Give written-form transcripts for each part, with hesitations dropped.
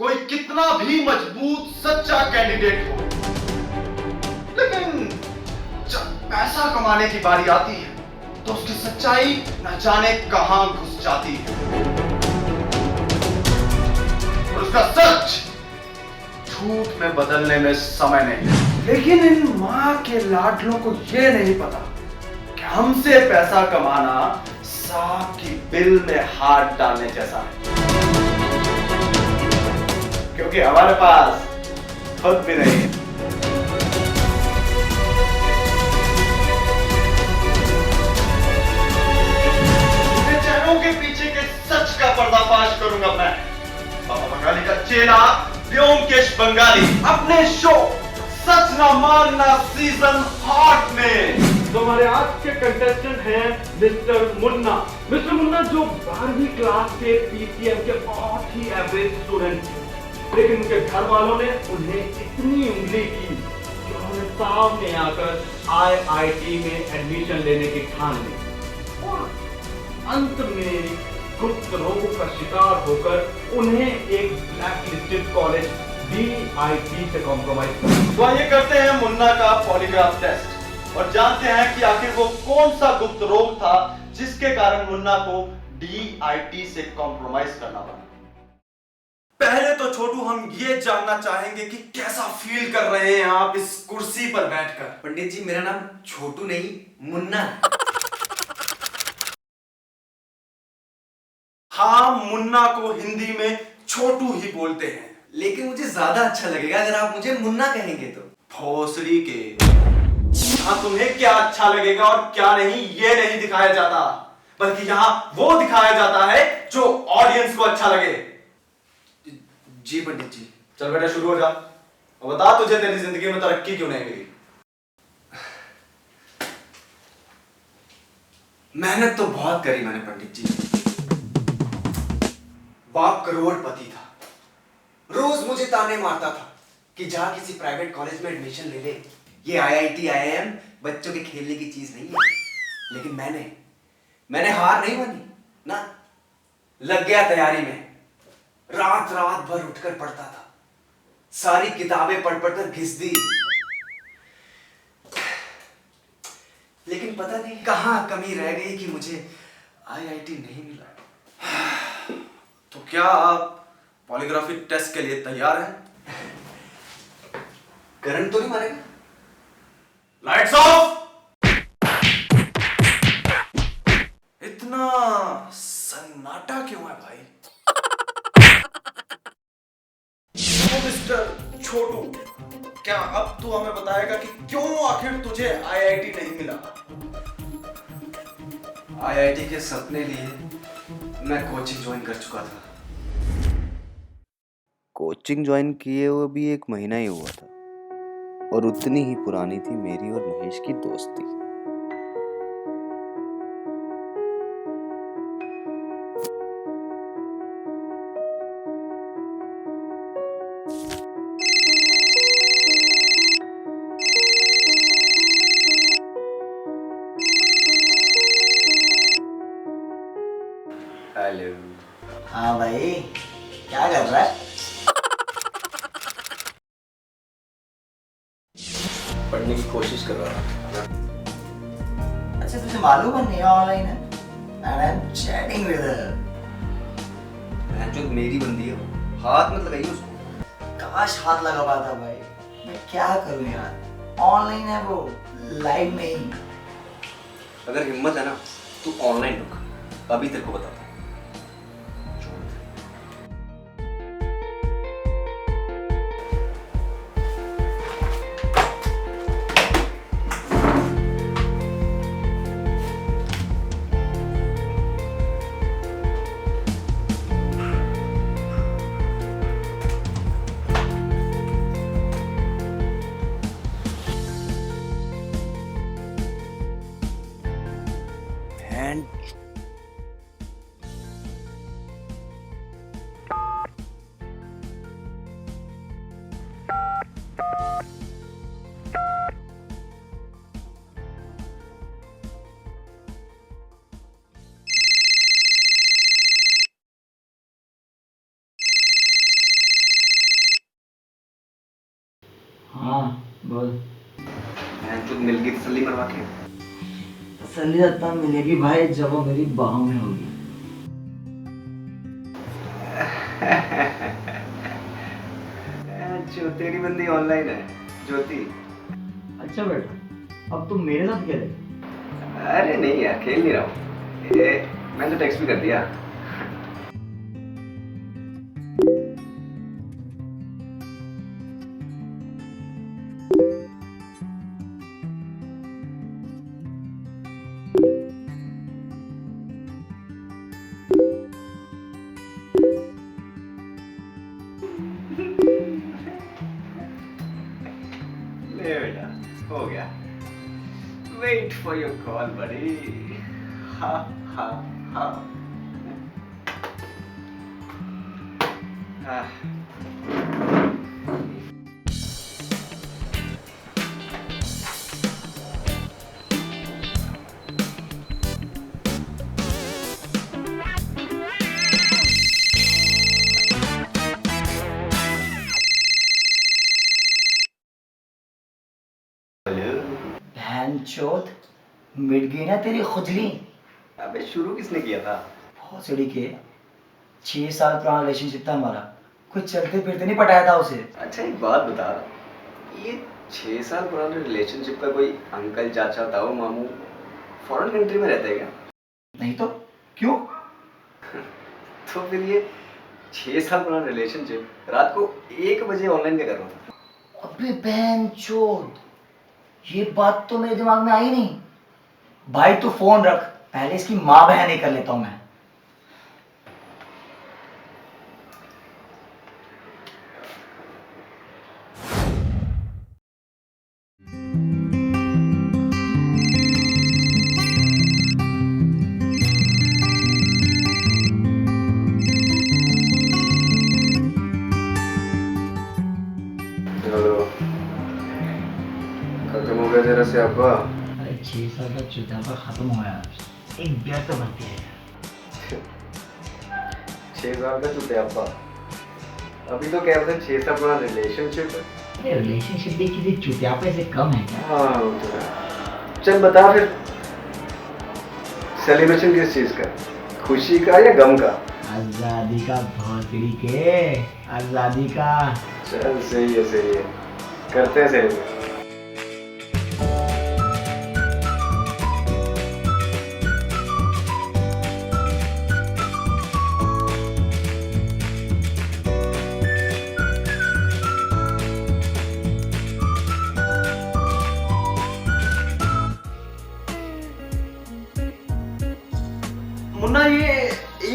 कोई कितना भी मजबूत सच्चा कैंडिडेट हो, लेकिन जब पैसा कमाने की बारी आती है तो उसकी सच्चाई न जाने कहां घुस जाती है और उसका सच झूठ में बदलने में समय नहीं। लेकिन इन मां के लाडलों को यह नहीं पता कि हमसे पैसा कमाना सांप की बिल में हाथ डालने जैसा है, क्योंकि हमारे पास खुद भी नहीं है। चेहरों के पीछे के सच का पर्दाफाश करूंगा मैं, बाबा बंगाली का चेला व्योमकेश बंगाली, अपने शो सच ना मानना सीजन 8 में। तो हमारे आज के कंटेस्टेंट हैं मिस्टर मुन्ना। मिस्टर मुन्ना जो 12वीं क्लास के पीसीएम के बहुत ही एवरेज स्टूडेंट थे, लेकिन उनके घर वालों ने उन्हें इतनी उंगली की कि उन्होंने सामने आकर आईआईटी में एडमिशन लेने की ठान ली और अंत में गुप्त रोग का शिकार होकर उन्हें एक ब्लैक लिस्टेड कॉलेज DIT से कॉम्प्रोमाइज किया। तो आइए करते हैं मुन्ना का पॉलीग्राफ टेस्ट और जानते हैं कि आखिर वो कौन सा गुप्त रोग था जिसके कारण मुन्ना को DIT से कॉम्प्रोमाइज करना पड़ा। पहले तो छोटू हम ये जानना चाहेंगे कि कैसा फील कर रहे हैं आप इस कुर्सी पर बैठकर। पंडित जी, मेरा नाम छोटू नहीं मुन्ना है। हाँ, मुन्ना को हिंदी में छोटू ही बोलते हैं, लेकिन मुझे ज्यादा अच्छा लगेगा अगर आप मुझे मुन्ना कहेंगे तो। भोसड़ी के। हाँ, तुम्हें क्या अच्छा लगेगा और क्या नहीं ये नहीं दिखाया जाता, बल्कि यहाँ वो दिखाया जाता है जो ऑडियंस को अच्छा लगे। जी पंडित जी। चल बेटा शुरू हो जा और बता तुझे तेरी जिंदगी में तरक्की क्यों नहीं मिली। मेहनत तो बहुत करी मैंने पंडित जी। बाप करोड़पति था, रोज मुझे ताने मारता था कि जा किसी प्राइवेट कॉलेज में एडमिशन ले ले, ये IIT IIM बच्चों के खेलने की चीज नहीं है। लेकिन मैंने हार नहीं मानी ना, लग गया तैयारी में। रात रात भर उठकर पढ़ता था, सारी किताबें पढ़ पढ़कर घिस दी, लेकिन पता नहीं कहां कमी रह गई कि मुझे IIT नहीं मिला। तो क्या आप पॉलीग्राफी टेस्ट के लिए तैयार हैं? करंट तो नहीं मारेगा? Lights off. इतना सन्नाटा क्यों है भाई? तो मिस्टर छोटू, क्या अब तू हमें बताएगा कि क्यों आखिर तुझे IIT नहीं मिला? IIT के सपने लिए मैं कोचिंग ज्वाइन कर चुका था। कोचिंग ज्वाइन किए हुए भी 1 महीना ही हुआ था और उतनी ही पुरानी थी मेरी और महेश की दोस्ती। हेलो। हाँ भाई, क्या कर रहा है? पढ़ने की कोशिश कर रहा था। अच्छा, तुझे मालूम है नेहा ऑनलाइन है? And I'm chatting with her. जो मेरी बंदी है वो, हाथ मत लगाइए उसको। काश हाथ लगा पाता भाई, मैं क्या करूँ यार। ऑनलाइन है वो, लाइव नहीं। अगर हिम्मत है ना तू ऑनलाइन रुक, अभी तेरे को बताता हूँ। एंड बोल। मैं तुझ मिल गई तसल्ली मरवा के। तसल्ली तब मिलेगी भाई जब वो मेरी बाहों में होगी। जो तेरी बंदी ऑनलाइन है, ज्योति। अच्छा बेटा, अब तुम मेरे साथ खेले? अरे नहीं यार, खेल नहीं रहा हूँ। मैंने तो टेक्स्ट भी कर दिया। ले बेटा, हो गया। Wait for your call, buddy. Ha ha ha. Ah. बहनचोद, मिट गई ना तेरी खुजली। अबे शुरू किसने किया था? भोसड़ी के 6 साल पुराना रिलेशनशिप था हमारा, कुछ चलते फिरते नहीं पटाया था उसे। अच्छा एक बात बता, ये 6 साल पुराने रिलेशनशिप का कोई अंकल चाचा ताऊ मामू फॉरेन कंट्री में रहते हैं क्या? नहीं तो क्यों? तो फिर ये 6 साल पुराना रिलेशनशिप रात को 1 बजे ऑनलाइन क्या कर रहा था? अबे बहनचोद, ये बात तो मेरे दिमाग में आई नहीं। भाई तू फोन रख, पहले इसकी माँ बहन ही कर लेता हूं मैं। हेलो, खत्म हो गया तेरा स्यापा? अरे 6 साल का चुतियापा खत्म हो गया, एक बियर तो बनती है। 6 साल का चुतियापा? अभी तो कह रहे थे 6 साल पुराना रिलेशनशिप है। अरे रिलेशनशिप भी किसी चुतियापे से कम है क्या? हाँ वो तो है। चल बता फिर, सेलिब्रेशन किस चीज का? खुशी का या गम का? आजादी का भोसड़ी के, आजादी का। चल सही है सही है, करते हैं सेलिब्रेट। मुन्ना, ये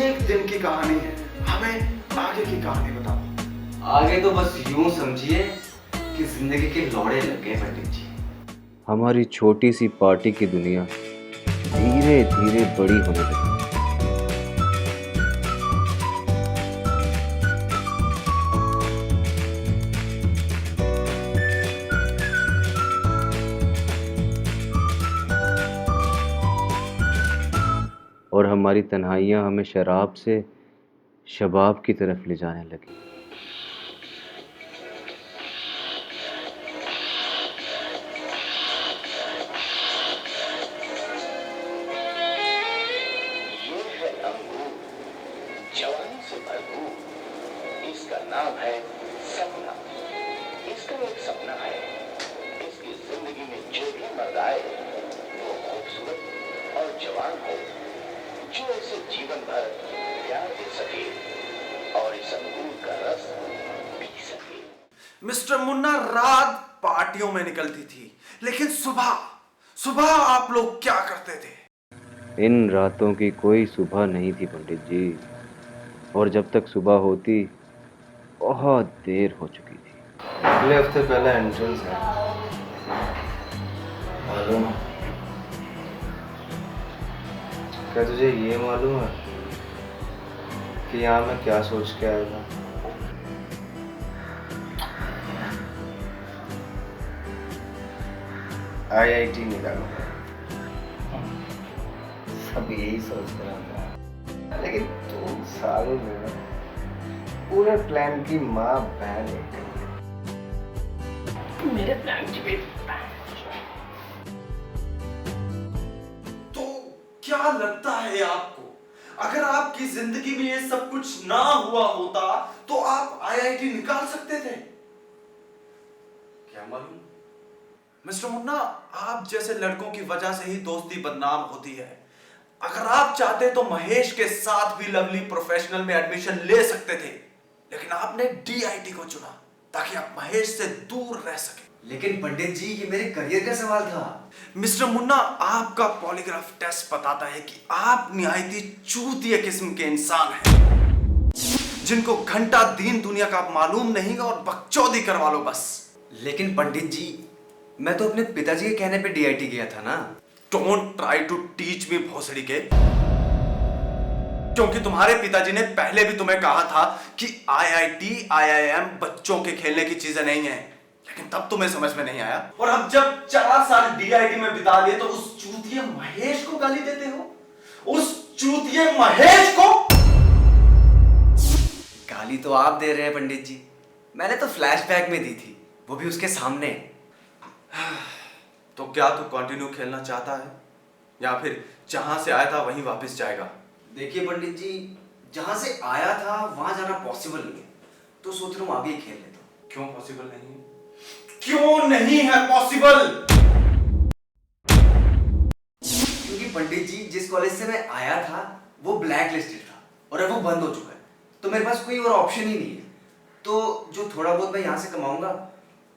एक दिन की कहानी है, हमें आगे की कहानी बताओ। आगे तो बस यूं समझिए कि जिंदगी के लौड़े लग गए पंडित जी। हमारी छोटी सी पार्टी की दुनिया धीरे धीरे बड़ी होने लगी। और हमारी तन्हाइयाँ हमें शराब से शबाब की तरफ ले जाने लगी। ये है अंगूर, जवानी से भरपूर। इसका नाम है सपना। इसका एक सपना है, इसकी जिंदगी में जो भी मर्द आए वो खूबसूरत और जवान हो, जो इसे जीवन भर प्यार दे सके और इस अंगूर का रस पी सके। मिस्टर मुन्ना, रात पार्टियों में निकलती थी, लेकिन सुबह सुबह आप लोग क्या करते थे? इन रातों की कोई सुबह नहीं थी पंडित जी, और जब तक सुबह होती बहुत देर हो चुकी थी। अगले हफ्ते पहला एंट्रेंस है, मालूम है? क्या तुझे ये मालूम है कि यहाँ मैं क्या सोच के आया था? IIT निकालूंगा। सब यही सोच रहा था, लेकिन 2 साल में पूरे प्लान की माँ बहन एक मेरे प्लान की बेटी। तो क्या लगता है आपको, अगर आपकी जिंदगी में ये सब कुछ ना हुआ होता तो आप आईआईटी निकाल सकते थे? क्या मालूम मिस्टर मुन्ना, आप जैसे लड़कों की वजह से ही दोस्ती बदनाम होती है। अगर आप चाहते तो महेश के साथ भी लवली प्रोफेशनल में एडमिशन ले सकते थे, लेकिन आपने डीआईटी को चुना ताकि आप महेश से दूर रह सके। लेकिन पंडित जी, ये मेरे करियर का सवाल था। मिस्टर मुन्ना, आपका पॉलीग्राफ टेस्ट बताता है कि आप निहायती चूतिया किस्म के इंसान हैं, जिनको घंटा दीन दुनिया का मालूम नहीं और बकचोदी करवा लो बस। लेकिन पंडित जी, मैं तो अपने पिताजी के कहने पे डीआईटी गया था ना। Don't try to teach me भोसड़ी के, क्योंकि तुम्हारे पिताजी ने पहले भी तुम्हें कहा था कि आईआईटी आईआईएम बच्चों के खेलने की चीजें नहीं है, लेकिन तब तुम्हें समझ में नहीं आया। और अब जब 4 साल डीआईटी में बिता लिए तो उस चूतिए महेश को गाली देते हो। उस चूतिए महेश को गाली तो आप दे रहे हैं पंडित जी, मैंने तो फ्लैशबैक में दी थी, वो भी उसके सामने। तो क्या तू कंटिन्यू खेलना चाहता है, या फिर जहां से आया था वहीं वापस जाएगा? देखिए पंडित जी, जहां से आया था वहां जाना पॉसिबल नहीं है, तो सोच रहा हूं आगे ही खेल लेता हूं। क्यों पॉसिबल नहीं है? क्यों नहीं है पॉसिबल? क्योंकि पंडित जी, जिस कॉलेज से मैं आया था वो ब्लैक लिस्टेड था और अब वो बंद हो चुका है, तो मेरे पास कोई और ऑप्शन ही नहीं है। तो जो थोड़ा बहुत मैं यहाँ से कमाऊंगा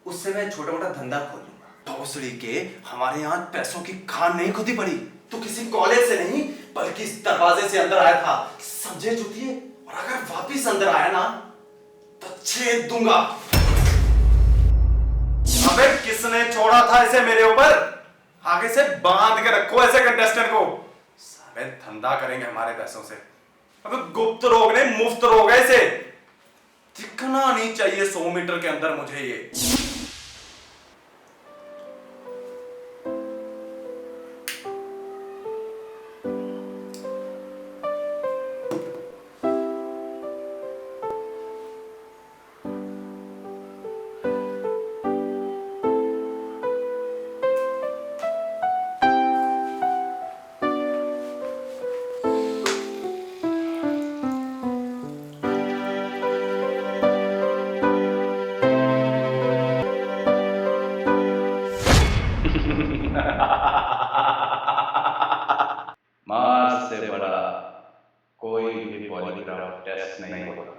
उससे मैं छोटा मोटा धंधा खोल लूंगा। भोसड़ी के, हमारे यहाँ पैसों की खान नहीं खुदी पड़ी। तू किसी कॉलेज से नहीं बल्कि इस दरवाजे से अंदर आया था, समझे चुतिए? और अगर वापिस अंदर आया ना तो छेद दूंगा। अबे किसने छोड़ा था इसे मेरे ऊपर? आगे से बांध के रखो ऐसे कंटेस्टेंट को, सारे धंधा करेंगे हमारे पैसों से। अबे गुप्त रोग ने मुफ्त रोग है इसे, दिखना नहीं चाहिए 100 मीटर के अंदर मुझे ये। मार्स से बड़ा कोई भी पॉलीग्राफ टेस्ट नहीं होता।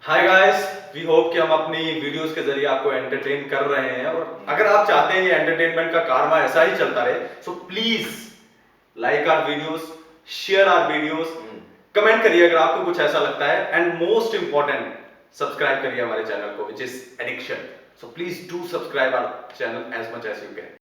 हाय गाइस, वी होप कि हम अपनी वीडियोस के जरिए आपको एंटरटेन कर रहे हैं, और अगर आप चाहते हैं ये एंटरटेनमेंट का कारवा ऐसा ही चलता रहे, so please like our videos, share our videos, comment करिए अगर आपको कुछ ऐसा लगता है, एंड मोस्ट इंपॉर्टेंट सब्सक्राइब करिए हमारे चैनल को, which is addiction. So please do subscribe our channel as much as you can.